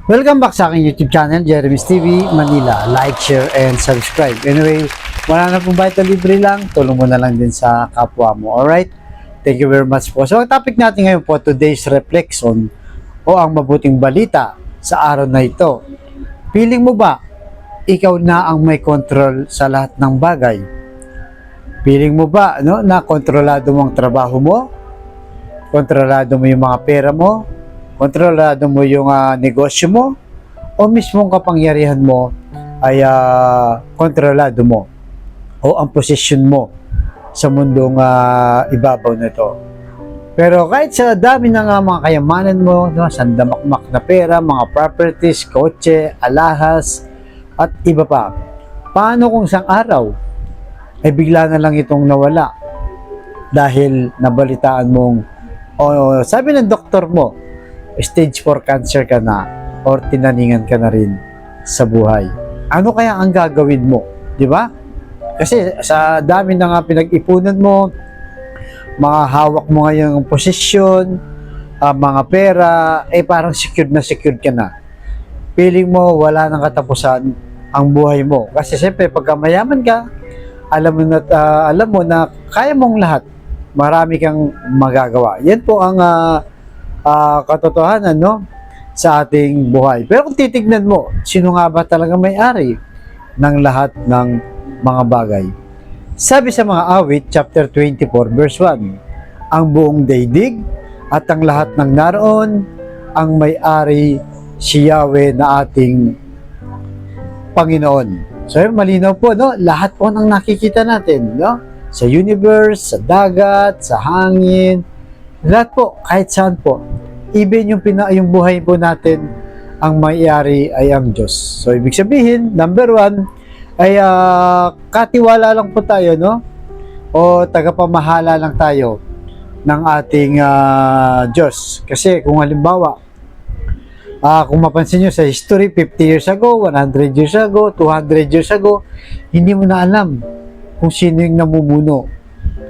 Welcome back sa aking YouTube channel, Jeremy's TV Manila. Like, share, and subscribe. Anyway, wala na pong bayad na libre lang. Tulong mo na lang din sa kapwa mo. Alright? Thank you very much po. So, ang topic natin ngayon po, today's reflection o ang mabuting balita sa araw na ito. Feeling mo ba, ikaw na ang may control sa lahat ng bagay? Feeling mo ba na kontrolado mo ang trabaho mo? Kontrolado mo yung mga pera mo? Kontrolado mo yung negosyo mo? O mismong kapangyarihan mo ay kontrolado mo? O ang posisyon mo sa mundong ibabaw na ito? Pero kahit sa dami ng mga kayamanan mo, sandamakmak na pera, mga properties, kotse, alahas, at iba pa, paano kung isang araw ay bigla na lang itong nawala dahil nabalitaan mong sabi ng doktor mo, stage 4 cancer ka na or tinaningan ka na rin sa buhay. Ano kaya ang gagawin mo? Di ba? Kasi sa dami na nga pinag-ipunan mo, mga hawak mo ngayong posisyon, mga pera, parang secured ka na. Feeling mo wala nang katapusan ang buhay mo. Kasi siyempre pagka mayaman ka, alam mo na kaya mong lahat. Marami kang magagawa. Yan po ang katotohanan sa ating buhay. Pero kung titignan mo, sino nga ba talaga may-ari ng lahat ng mga bagay? Sabi sa mga awit, chapter 24, verse 1, ang buong daigdig at ang lahat ng naroon, ang may-ari si Yahweh na ating Panginoon. So, malinaw po, lahat po ng nakikita natin, sa universe, sa dagat, sa hangin, lahat po, kahit saan po. Even yung buhay po natin, ang may-ari ay ang Diyos. So, ibig sabihin, number 1, ay katiwala lang po tayo, o tagapamahala lang tayo ng ating Diyos. Kasi kung halimbawa, kung mapansin nyo sa history, 50 years ago, 100 years ago, 200 years ago, hindi mo na alam kung sino yung namumuno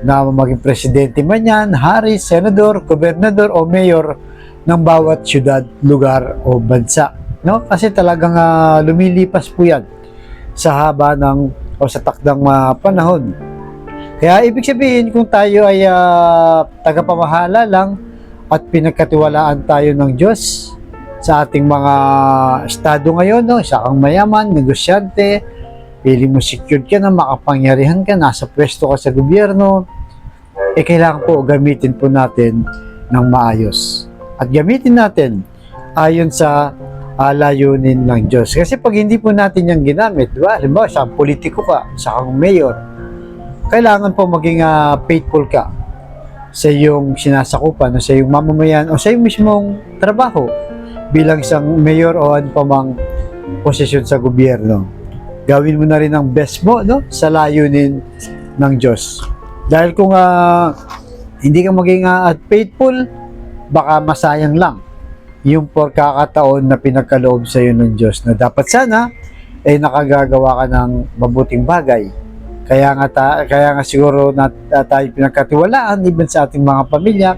na maging presidente man yan, hari, senador, gobernador o mayor ng bawat syudad, lugar o bansa. Kasi talagang lumilipas po yan sa haba sa takdang panahon. Kaya ibig sabihin kung tayo ay tagapamahala lang at pinagkatiwalaan tayo ng Diyos sa ating mga estado ngayon, isa kang mayaman, negosyante, feeling mo secured ka na, makapangyarihan ka, nasa pwesto ka sa gobyerno, kailangan po gamitin po natin ng maayos. At gamitin natin ayon sa layunin ng Diyos. Kasi pag hindi po natin yung ginamit, diba? Halimbawa, sa politiko ka, sa kang mayor, kailangan po maging faithful ka sa iyong sinasakupan, o sa iyong mamamayan, o sa iyong mismong trabaho bilang isang mayor o ano pa mang posisyon sa gobyerno. Gawin mo na rin ang best mo sa layunin ng Diyos. Dahil kung hindi ka maging faithful, baka masayang lang yung pagkakataon na pinagkaloob sa iyo ng Diyos na dapat sana nakagagawa ka ng mabuting bagay. Kaya nga siguro na tayo pinagkatiwalaan even sa ating mga pamilya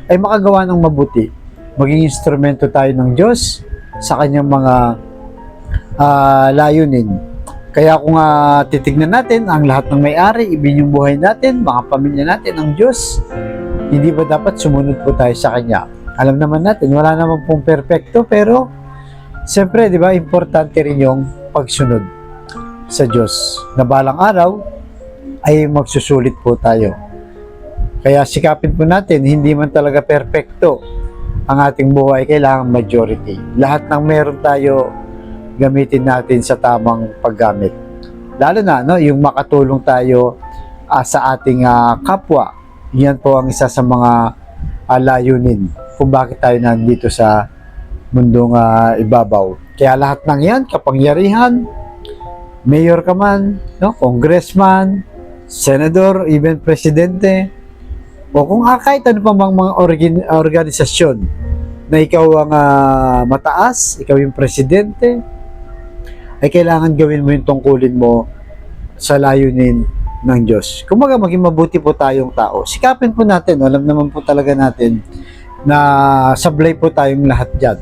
ay makagawa ng mabuti. Maging instrumento tayo ng Diyos sa kanyang mga layunin. Kaya kung titignan natin ang lahat ng may-ari, ibig yung buhay natin, mga pamilya natin, ang Diyos, hindi ba dapat sumunod po tayo sa Kanya? Alam naman natin, wala naman pong perfecto, pero siyempre, di ba, importante rin yung pagsunod sa Diyos. Na balang araw ay magsusulit po tayo. Kaya sikapin po natin, hindi man talaga perfecto ang ating buhay, kailangan majority. Lahat ng meron tayo, gamitin natin sa tamang paggamit. Lalo na, yung makatulong tayo sa ating kapwa. Yan po ang isa sa mga layunin kung bakit tayo nandito sa mundong ibabaw. Kaya lahat ng yan, kapangyarihan, mayor ka man, congressman, senador, even presidente, o kung kahit ano pa mga organisasyon na ikaw ang mataas, ikaw yung presidente, ay kailangan gawin mo yung tungkulin mo sa layunin ng Diyos. Kumbaga, maging mabuti po tayong tao. Sikapin po natin, alam naman po talaga natin na sablay po tayong lahat dyan.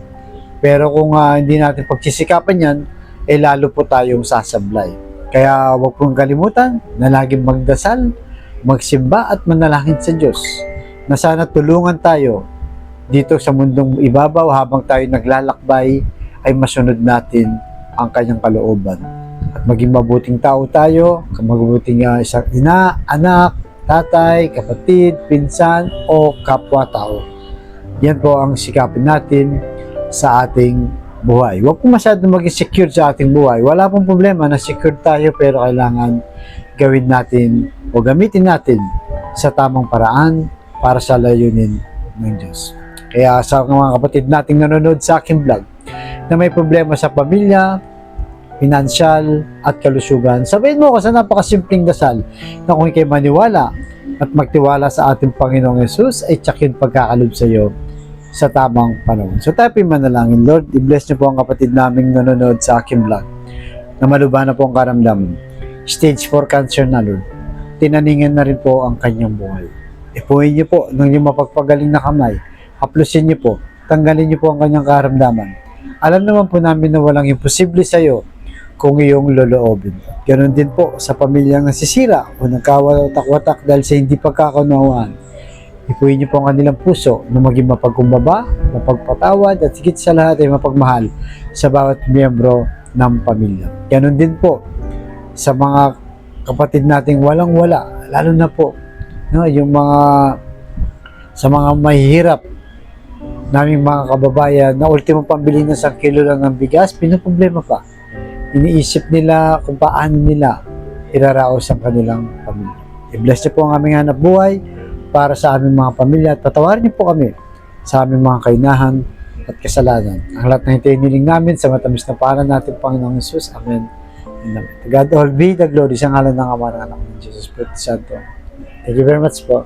Pero kung hindi natin pagsisikapan yan, lalo po tayong sasablay. Kaya huwag pong kalimutan na laging magdasal, magsimba at manalangin sa Diyos na sana tulungan tayo dito sa mundong ibabaw habang tayo naglalakbay ay masunod natin ang kanyang kalooban. At maging mabuting tao tayo, mabuting isang ina, anak, tatay, kapatid, pinsan o kapwa-tao. Yan po ang sikapin natin sa ating buhay. Huwag po masyadong maging secure sa ating buhay. Wala pong problema na secure tayo pero kailangan gawin natin o gamitin natin sa tamang paraan para sa layunin ng Diyos. Kaya sa mga kapatid nating nanonood sa aking vlog na may problema sa pamilya, pinansyal at kalusugan, sabihin mo ako sa napakasimpleng dasal na kung ikay maniwala at magtiwala sa ating Panginoong Yesus ay tiyak yung pagkakalob sa iyo sa tamang panahon. So tayo manalangin. Lord, i-bless niyo po ang kapatid naming nanonood sa aking vlog na malubhan na po ang karamdaman. Stage 4 cancer na, Lord. Tinaningan na rin po ang kanyang buhay. Ipuhin niyo po ng iyong mapagpagaling na kamay. Haplusin niyo po. Tanggalin niyo po ang kanyang karamdaman. Alam naman po namin na walang imposible sa iyo kung iyong loloobin. Ganon din po sa pamilyang nasisira o nagkawatak-watak dahil sa hindi pagkakaunawaan. Ipuhin niyo po ang kanilang puso na maging mapagkumbaba, mapagpatawad at higit sa lahat ay mapagmahal sa bawat miyembro ng pamilya. Ganon din po sa mga kapatid nating walang-wala, lalo na po yung mga sa mga mahihirap naming mga kababayan na ultimo pambili ng 1 kilo lang ng bigas, pinoproblema pa. Iniisip nila kung paano nila iraraos ang kanilang pamilya. I-bless niyo po ang aming hanap buhay para sa aming mga pamilya at patawarin niyo po kami sa aming mga kainahan at kasalanan. Ang lahat ng hiniling namin sa matamis na pangalan natin, Panginoong Jesus. Amen. To God all be the glory sa ngalan ng Ama ng Anak ng Jesus Espiritu Santo. Thank you very much po.